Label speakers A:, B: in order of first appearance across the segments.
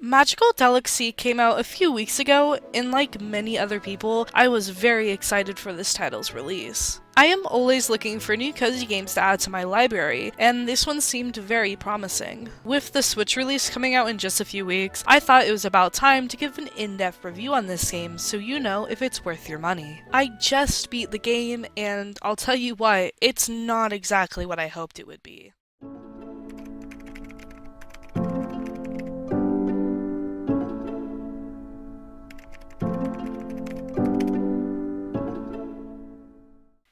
A: Magical Delicacy came out a few weeks ago, and like many other people, I was very excited for this title's release. I am always looking for new cozy games to add to my library, and this one seemed very promising. With the Switch release coming out in just a few weeks, I thought it was about time to give an in-depth review on this game so you know if it's worth your money. I just beat the game, and I'll tell you what, it's not exactly what I hoped it would be.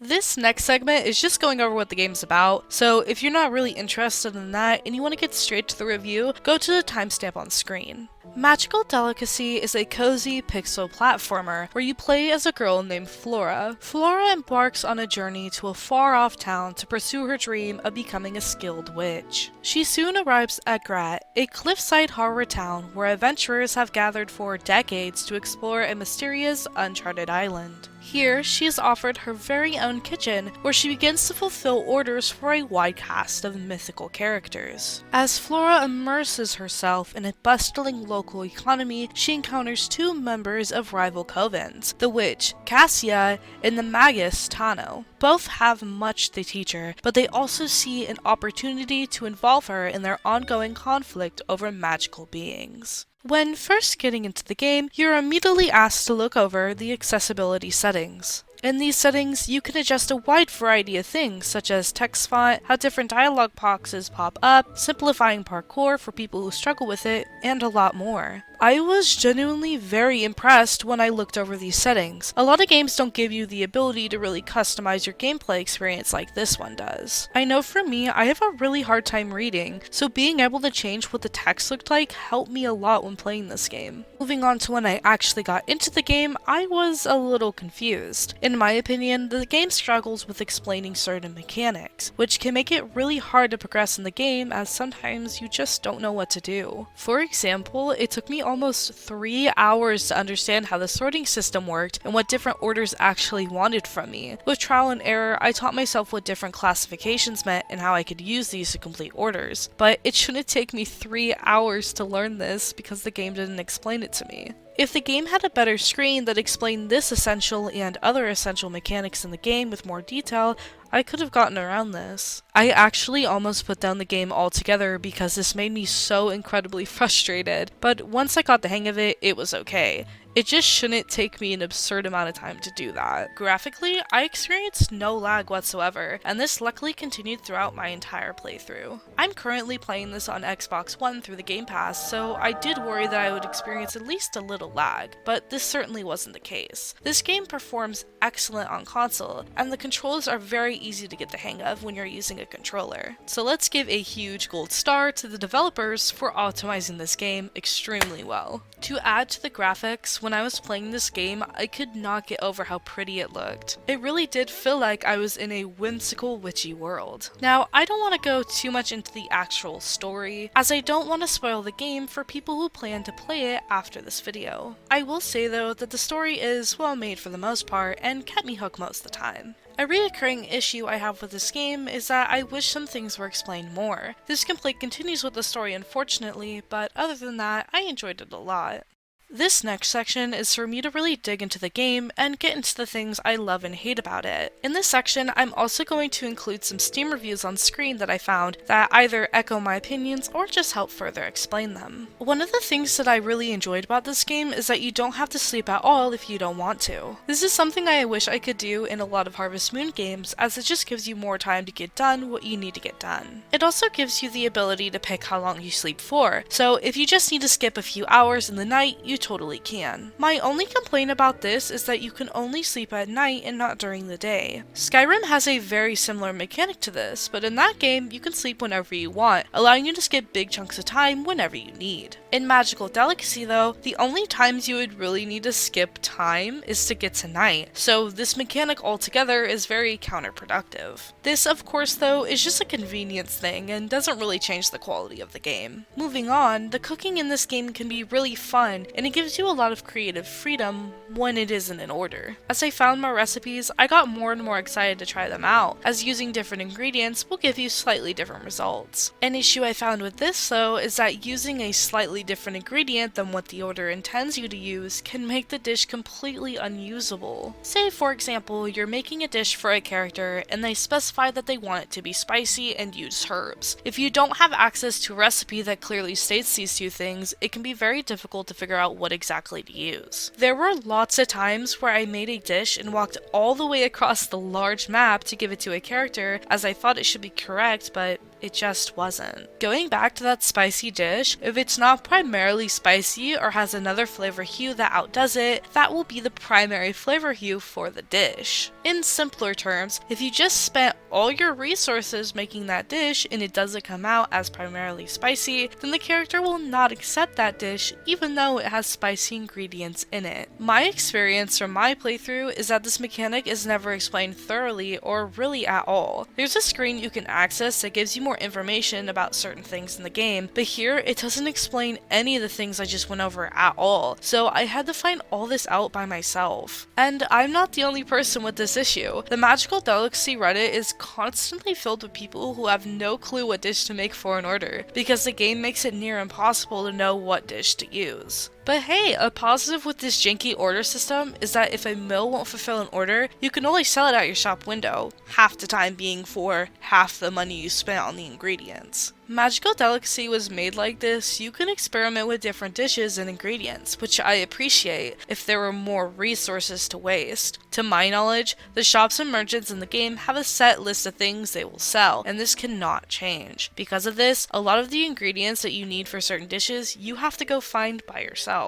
A: This next segment is just going over what the game's about, so if you're not really interested in that and you want to get straight to the review, go to the timestamp on screen. Magical Delicacy is a cozy pixel platformer where you play as a girl named Flora. Flora embarks on a journey to a far-off town to pursue her dream of becoming a skilled witch. She soon arrives at Grat, a cliffside horror town where adventurers have gathered for decades to explore a mysterious, uncharted island. Here, she is offered her very own kitchen, where she begins to fulfill orders for a wide cast of mythical characters. As Flora immerses herself in a bustling local economy, she encounters two members of rival covens, the witch, Cassia, and the magus, Tano. Both have much to teach her, but they also see an opportunity to involve her in their ongoing conflict over magical beings. When first getting into the game, you're immediately asked to look over the accessibility settings. In these settings, you can adjust a wide variety of things, such as text font, how different dialogue boxes pop up, simplifying parkour for people who struggle with it, and a lot more. I was genuinely very impressed when I looked over these settings. A lot of games don't give you the ability to really customize your gameplay experience like this one does. I know for me, I have a really hard time reading, so being able to change what the text looked like helped me a lot when playing this game. Moving on to when I actually got into the game, I was a little confused. In my opinion, the game struggles with explaining certain mechanics, which can make it really hard to progress in the game as sometimes you just don't know what to do. For example, it took me almost 3 hours to understand how the sorting system worked and what different orders actually wanted from me. With trial and error, I taught myself what different classifications meant and how I could use these to complete orders, but it shouldn't take me 3 hours to learn this because the game didn't explain it to me. If the game had a better screen that explained this essential and other essential mechanics in the game with more detail, I could have gotten around this. I actually almost put down the game altogether because this made me so incredibly frustrated, but once I got the hang of it, it was okay. It just shouldn't take me an absurd amount of time to do that. Graphically, I experienced no lag whatsoever, and this luckily continued throughout my entire playthrough. I'm currently playing this on Xbox One through the Game Pass, so I did worry that I would experience at least a little lag, but this certainly wasn't the case. This game performs excellent on console, and the controls are very easy to get the hang of when you're using a controller. So let's give a huge gold star to the developers for optimizing this game extremely well. To add to the graphics, when I was playing this game, I could not get over how pretty it looked. It really did feel like I was in a whimsical witchy world. Now, I don't want to go too much into the actual story, as I don't want to spoil the game for people who plan to play it after this video. I will say though that the story is well made for the most part and kept me hooked most of the time. A reoccurring issue I have with this game is that I wish some things were explained more. This complaint continues with the story unfortunately, but other than that, I enjoyed it a lot. This next section is for me to really dig into the game and get into the things I love and hate about it. In this section, I'm also going to include some Steam reviews on screen that I found that either echo my opinions or just help further explain them. One of the things that I really enjoyed about this game is that you don't have to sleep at all if you don't want to. This is something I wish I could do in a lot of Harvest Moon games, as it just gives you more time to get done what you need to get done. It also gives you the ability to pick how long you sleep for, so if you just need to skip a few hours in the night, you totally can. My only complaint about this is that you can only sleep at night and not during the day. Skyrim has a very similar mechanic to this, but in that game you can sleep whenever you want, allowing you to skip big chunks of time whenever you need. In Magical Delicacy though, the only times you would really need to skip time is to get to night, so this mechanic altogether is very counterproductive. This of course though is just a convenience thing and doesn't really change the quality of the game. Moving on, the cooking in this game can be really fun and it gives you a lot of creative freedom when it isn't in order. As I found more recipes, I got more and more excited to try them out, as using different ingredients will give you slightly different results. An issue I found with this though is that using a slightly different ingredient than what the order intends you to use can make the dish completely unusable. Say for example, you're making a dish for a character and they specify that they want it to be spicy and use herbs. If you don't have access to a recipe that clearly states these two things, it can be very difficult to figure out what exactly to use. There were lots of times where I made a dish and walked all the way across the large map to give it to a character as I thought it should be correct, but it just wasn't. Going back to that spicy dish, if it's not primarily spicy or has another flavor hue that outdoes it, that will be the primary flavor hue for the dish. In simpler terms, if you just spent all your resources making that dish and it doesn't come out as primarily spicy, then the character will not accept that dish even though it has spicy ingredients in it. My experience from my playthrough is that this mechanic is never explained thoroughly or really at all. There's a screen you can access that gives you more information about certain things in the game, but here it doesn't explain any of the things I just went over at all, so I had to find all this out by myself. And I'm not the only person with this issue. The Magical Delicacy Reddit is constantly filled with people who have no clue what dish to make for an order, because the game makes it near impossible to know what dish to use. But hey, a positive with this janky order system is that if a mill won't fulfill an order, you can only sell it at your shop window, half the time being for half the money you spent on the ingredients. Magical Delicacy was made like this, you can experiment with different dishes and ingredients, which I appreciate if there were more resources to waste. To my knowledge, the shops and merchants in the game have a set list of things they will sell, and this cannot change. Because of this, a lot of the ingredients that you need for certain dishes, you have to go find by yourself.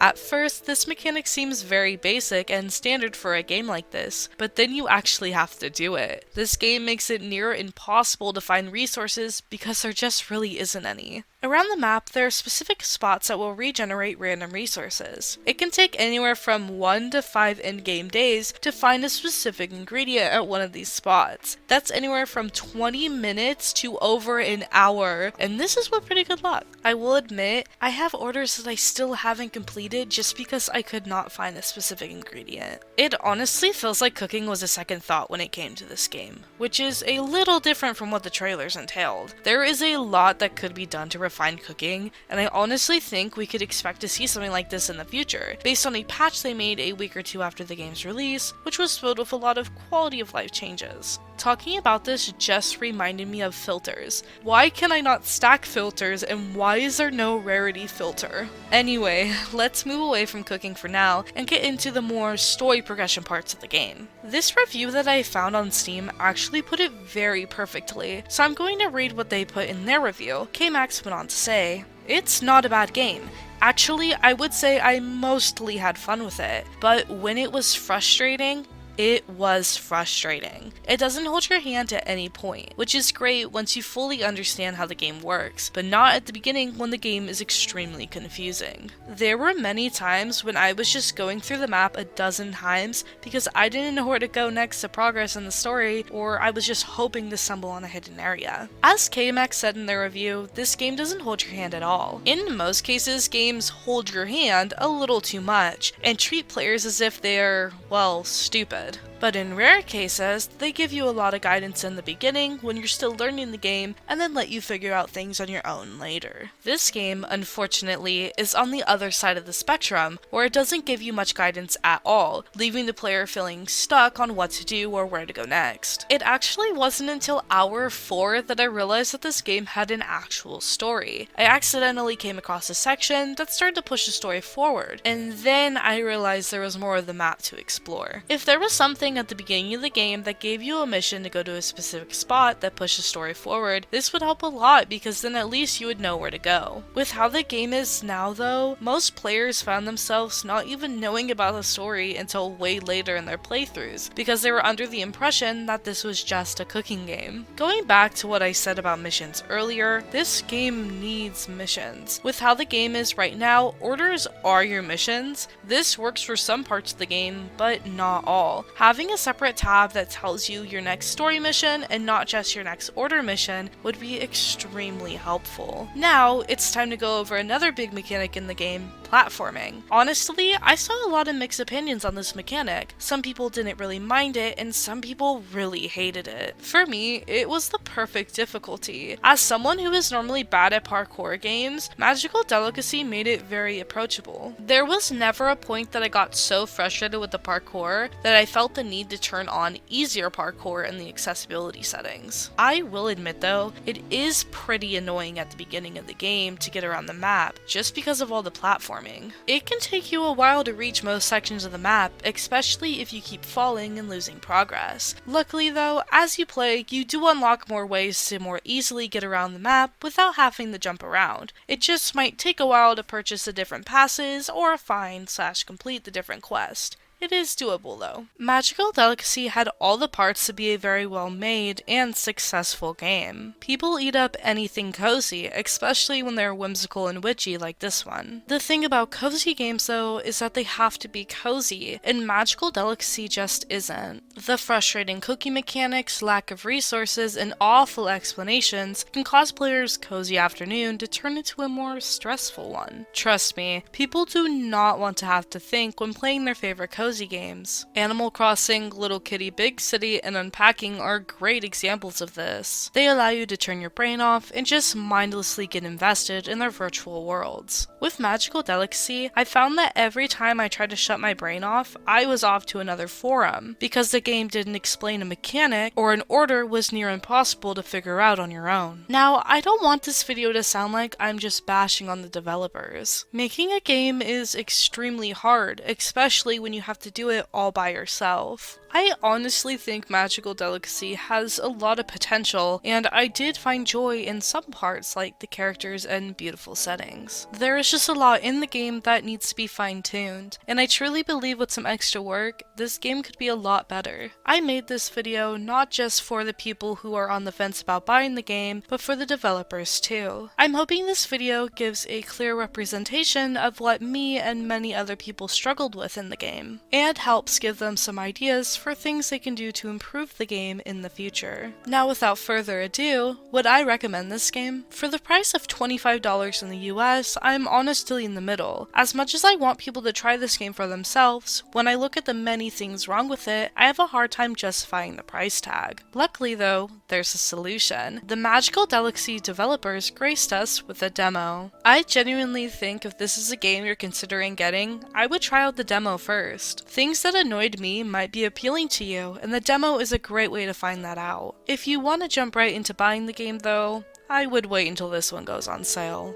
A: At first, this mechanic seems very basic and standard for a game like this, but then you actually have to do it. This game makes it near impossible to find resources because there just really isn't any. Around the map, there are specific spots that will regenerate random resources. It can take anywhere from 1 to 5 in-game days to find a specific ingredient at one of these spots. That's anywhere from 20 minutes to over an hour, and this is with pretty good luck. I will admit, I have orders that I still haven't completed just because I could not find a specific ingredient. It honestly feels like cooking was a second thought when it came to this game, which is a little different from what the trailers entailed. There is a lot that could be done to refine cooking, and I honestly think we could expect to see something like this in the future, based on a patch they made a week or two after the game's release, which was filled with a lot of quality of life changes. Talking about this just reminded me of filters. Why can I not stack filters, and why is there no rarity filter? Anyway, let's move away from cooking for now and get into the more story progression parts of the game. This review that I found on Steam actually put it very perfectly, so I'm going to read what they put in their review. K-Max went on to say, "It's not a bad game. Actually, I would say I mostly had fun with it, but when it was frustrating, it was frustrating. It doesn't hold your hand at any point, which is great once you fully understand how the game works, but not at the beginning when the game is extremely confusing. There were many times when I was just going through the map a dozen times because I didn't know where to go next to progress in the story, or I was just hoping to stumble on a hidden area. As KMX said in their review, this game doesn't hold your hand at all. In most cases, games hold your hand a little too much and treat players as if they're, well, stupid. But in rare cases, they give you a lot of guidance in the beginning when you're still learning the game and then let you figure out things on your own later. This game, unfortunately, is on the other side of the spectrum, where it doesn't give you much guidance at all, leaving the player feeling stuck on what to do or where to go next. It actually wasn't until hour 4 that I realized that this game had an actual story. I accidentally came across a section that started to push the story forward, and then I realized there was more of the map to explore. If there was something at the beginning of the game that gave you a mission to go to a specific spot that pushed the story forward, this would help a lot because then at least you would know where to go. With how the game is now though, most players found themselves not even knowing about the story until way later in their playthroughs because they were under the impression that this was just a cooking game. Going back to what I said about missions earlier, this game needs missions. With how the game is right now, orders are your missions. This works for some parts of the game, but not all. Having a separate tab that tells you your next story mission and not just your next order mission would be extremely helpful. Now, it's time to go over another big mechanic in the game, platforming. Honestly, I saw a lot of mixed opinions on this mechanic. Some people didn't really mind it, and some people really hated it. For me, it was the perfect difficulty. As someone who is normally bad at parkour games, Magical Delicacy made it very approachable. There was never a point that I got so frustrated with the parkour that I felt the need to turn on easier parkour in the accessibility settings. I will admit though, it is pretty annoying at the beginning of the game to get around the map, just because of all the platforming. It can take you a while to reach most sections of the map, especially if you keep falling and losing progress. Luckily though, as you play, you do unlock more ways to more easily get around the map without having to jump around. It just might take a while to purchase the different passes or find/complete the different quest. It is doable though. Magical Delicacy had all the parts to be a very well made and successful game. People eat up anything cozy, especially when they're whimsical and witchy like this one. The thing about cozy games though is that they have to be cozy, and Magical Delicacy just isn't. The frustrating cookie mechanics, lack of resources, and awful explanations can cause players' cozy afternoon to turn into a more stressful one. Trust me, people do not want to have to think when playing their favorite cozy games. Animal Crossing, Little Kitty Big City, and Unpacking are great examples of this. They allow you to turn your brain off and just mindlessly get invested in their virtual worlds. With Magical Delicacy, I found that every time I tried to shut my brain off, I was off to another forum, because the game didn't explain a mechanic or an order was near impossible to figure out on your own. Now, I don't want this video to sound like I'm just bashing on the developers. Making a game is extremely hard, especially when you have to do it all by yourself. I honestly think Magical Delicacy has a lot of potential, and I did find joy in some parts like the characters and beautiful settings. There is just a lot in the game that needs to be fine-tuned, and I truly believe with some extra work, this game could be a lot better. I made this video not just for the people who are on the fence about buying the game, but for the developers too. I'm hoping this video gives a clear representation of what me and many other people struggled with in the game, and helps give them some ideas for things they can do to improve the game in the future. Now without further ado, would I recommend this game? For the price of $25 in the US, I'm honestly in the middle. As much as I want people to try this game for themselves, when I look at the many things wrong with it, I have a hard time justifying the price tag. Luckily though, there's a solution. The Magical Delicacy developers graced us with a demo. I genuinely think if this is a game you're considering getting, I would try out the demo first. Things that annoyed me might be appealing to you, and the demo is a great way to find that out. If you want to jump right into buying the game though, I would wait until this one goes on sale.